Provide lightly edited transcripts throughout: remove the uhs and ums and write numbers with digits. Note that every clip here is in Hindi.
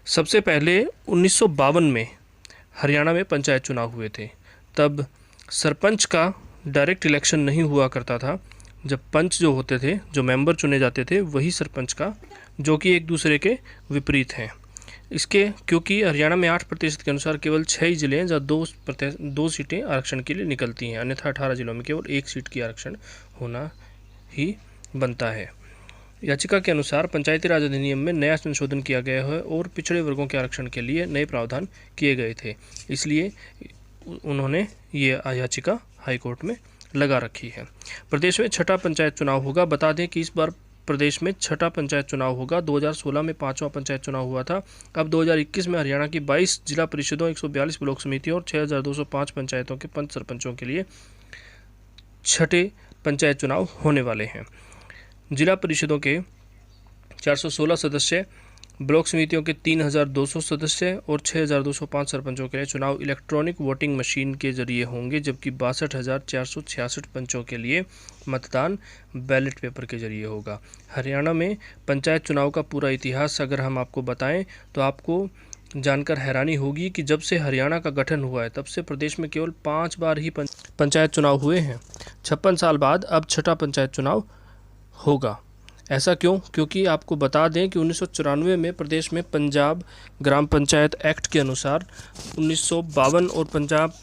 सबसे पहले 1952 में हरियाणा में पंचायत चुनाव हुए थे। तब सरपंच का डायरेक्ट इलेक्शन नहीं हुआ करता था। जब पंच जो होते थे, जो मेंबर चुने जाते थे, वही सरपंच का, जो कि एक दूसरे के विपरीत हैं। इसके क्योंकि हरियाणा में 8% के अनुसार केवल 6 ही जिले हैं जहाँ 2 सीटें आरक्षण के लिए निकलती हैं, अन्यथा 18 जिलों में केवल 1 सीट की आरक्षण होना ही बनता है। याचिका के अनुसार पंचायती राज अधिनियम में नया संशोधन किया गया है और पिछड़े वर्गों के आरक्षण के लिए नए प्रावधान किए गए थे, इसलिए उन्होंने ये याचिका हाईकोर्ट में लगा रखी है। प्रदेश में छठा पंचायत चुनाव होगा। बता दें कि इस बार प्रदेश में छठा पंचायत चुनाव होगा। 2016 में 5वां पंचायत चुनाव हुआ था। अब 2021 में हरियाणा की 22 जिला परिषदों, 142 ब्लॉक समितियों और 6205 पंचायतों के पंच सरपंचों के लिए छठे पंचायत चुनाव होने वाले हैं। जिला परिषदों के 416 सदस्य, ब्लॉक समितियों के 3200 सदस्य और 6205 सरपंचों के लिए चुनाव इलेक्ट्रॉनिक वोटिंग मशीन के जरिए होंगे, जबकि 62,466 पंचों के लिए मतदान बैलेट पेपर के जरिए होगा। हरियाणा में पंचायत चुनाव का पूरा इतिहास अगर हम आपको बताएं तो आपको जानकर हैरानी होगी कि जब से हरियाणा का गठन हुआ है तब से प्रदेश में केवल 5 बार ही पंचायत चुनाव हुए हैं। 56 साल बाद अब छठा पंचायत चुनाव होगा। ऐसा क्यों? क्योंकि आपको बता दें कि 1994 में प्रदेश में पंजाब ग्राम पंचायत एक्ट के अनुसार 1952 और पंजाब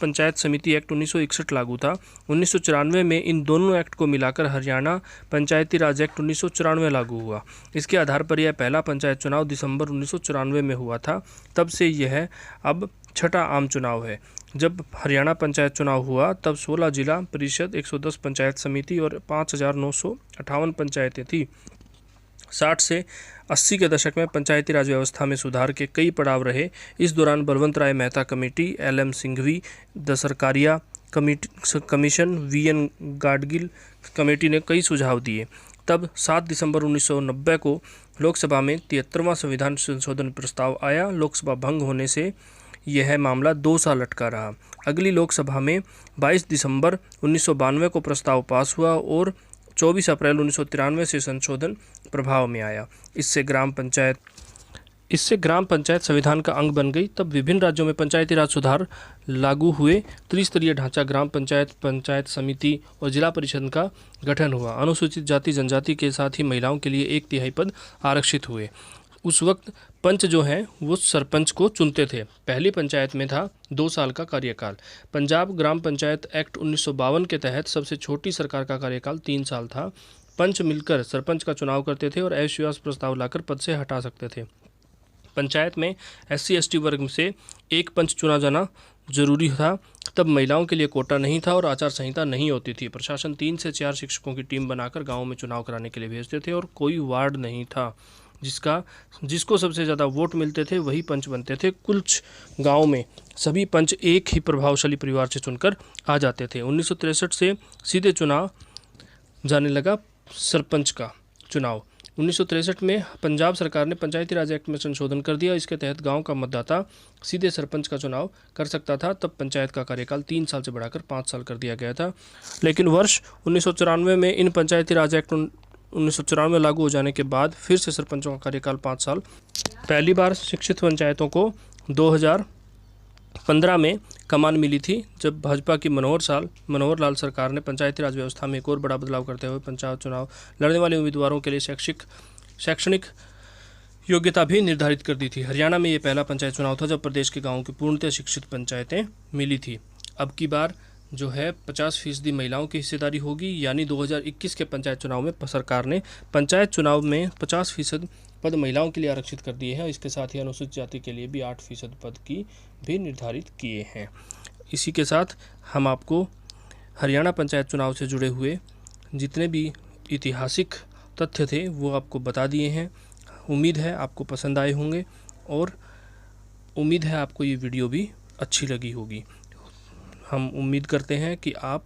पंचायत समिति एक्ट 1961 लागू था। 1994 में इन दोनों एक्ट को मिलाकर हरियाणा पंचायती राज एक्ट 1994 लागू हुआ। इसके आधार पर यह पहला पंचायत चुनाव दिसंबर 1994 में हुआ था। तब से यह अब छठा आम चुनाव है। जब हरियाणा पंचायत चुनाव हुआ तब 16 जिला परिषद, 110 पंचायत समिति और 5,958 पंचायतें थी। 60 से 80 के दशक में पंचायती राज व्यवस्था में सुधार के कई पड़ाव रहे। इस दौरान Balwant Rai Mehta committee, LM Singhvi, the Sarkaria commission, VN Gadgil committee ने कई सुझाव दिए। तब 7 दिसंबर 1990 को लोकसभा में 73वां संविधान संशोधन प्रस्ताव आया। लोकसभा भंग होने से यह मामला 2 साल अटका रहा। अगली लोकसभा में 22 दिसंबर 1992 को प्रस्ताव पास हुआ और 24 अप्रैल 1993 से संशोधन प्रभाव में आया। इससे ग्राम पंचायत संविधान का अंग बन गई। तब विभिन्न राज्यों में पंचायती राज सुधार लागू हुए। त्रिस्तरीय ढांचा, ग्राम पंचायत, पंचायत समिति और जिला परिषद का गठन हुआ। अनुसूचित जाति जनजाति के साथ ही महिलाओं के लिए 1/3 पद आरक्षित हुए। उस वक्त पंच जो हैं वो सरपंच को चुनते थे। पहली पंचायत में था 2 साल का कार्यकाल। पंजाब ग्राम पंचायत एक्ट 1952 के तहत सबसे छोटी सरकार का कार्यकाल 3 साल था। पंच मिलकर सरपंच का चुनाव करते थे और अविश्वास प्रस्ताव लाकर पद से हटा सकते थे। पंचायत में SC ST वर्ग से एक पंच चुना जाना जरूरी था। तब महिलाओं के लिए कोटा नहीं था और आचार संहिता नहीं होती थी। प्रशासन 3 से 4 शिक्षकों की टीम बनाकर गाँव में चुनाव कराने के लिए भेजते थे और कोई वार्ड नहीं था। जिसको सबसे ज़्यादा वोट मिलते थे वही पंच बनते थे। कुछ गांव में सभी पंच एक ही प्रभावशाली परिवार से चुनकर आ जाते थे। 1963 से सीधे चुनाव जाने लगा सरपंच का चुनाव। 1963 में पंजाब सरकार ने पंचायती राज एक्ट में संशोधन कर दिया। इसके तहत गांव का मतदाता सीधे सरपंच का चुनाव कर सकता था। तब पंचायत का कार्यकाल 3 साल से बढ़ाकर 5 साल कर दिया गया था। लेकिन वर्ष 1994 में इन पंचायती राज एक्ट 1994 लागू हो जाने के बाद फिर से सरपंचों का कार्यकाल 5 साल। पहली बार शिक्षित पंचायतों को 2015 में कमान मिली थी, जब भाजपा की मनोहर लाल सरकार ने पंचायती राज व्यवस्था में एक और बड़ा बदलाव करते हुए पंचायत चुनाव लड़ने वाले उम्मीदवारों के लिए शैक्षणिक योग्यता भी निर्धारित कर दी थी। हरियाणा में ये पहला पंचायत चुनाव था जब प्रदेश के गाँवों की पूर्णतः शिक्षित पंचायतें मिली थी। अब की बार जो है 50% महिलाओं की हिस्सेदारी होगी, यानी 2021 के पंचायत चुनाव में सरकार ने पंचायत चुनाव में 50% पद महिलाओं के लिए आरक्षित कर दिए हैं। इसके साथ ही अनुसूचित जाति के लिए भी 8% पद की भी निर्धारित किए हैं। इसी के साथ हम आपको हरियाणा पंचायत चुनाव से जुड़े हुए जितने भी ऐतिहासिक तथ्य थे वो आपको बता दिए हैं। उम्मीद है आपको पसंद आए होंगे और उम्मीद है आपको ये वीडियो भी अच्छी लगी होगी। हम उम्मीद करते हैं कि आप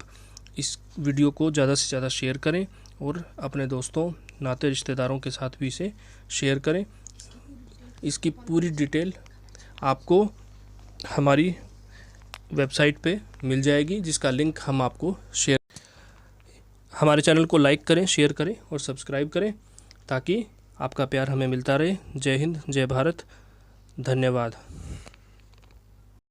इस वीडियो को ज़्यादा से ज़्यादा शेयर करें और अपने दोस्तों, नाते, रिश्तेदारों के साथ भी इसे शेयर करें। इसकी पूरी डिटेल आपको हमारी वेबसाइट पे मिल जाएगी, जिसका लिंक हम आपको शेयर। हमारे चैनल को लाइक करें, शेयर करें और सब्सक्राइब करें ताकि आपका प्यार हमें मिलता रहे। जय हिंद, जय भारत, धन्यवाद।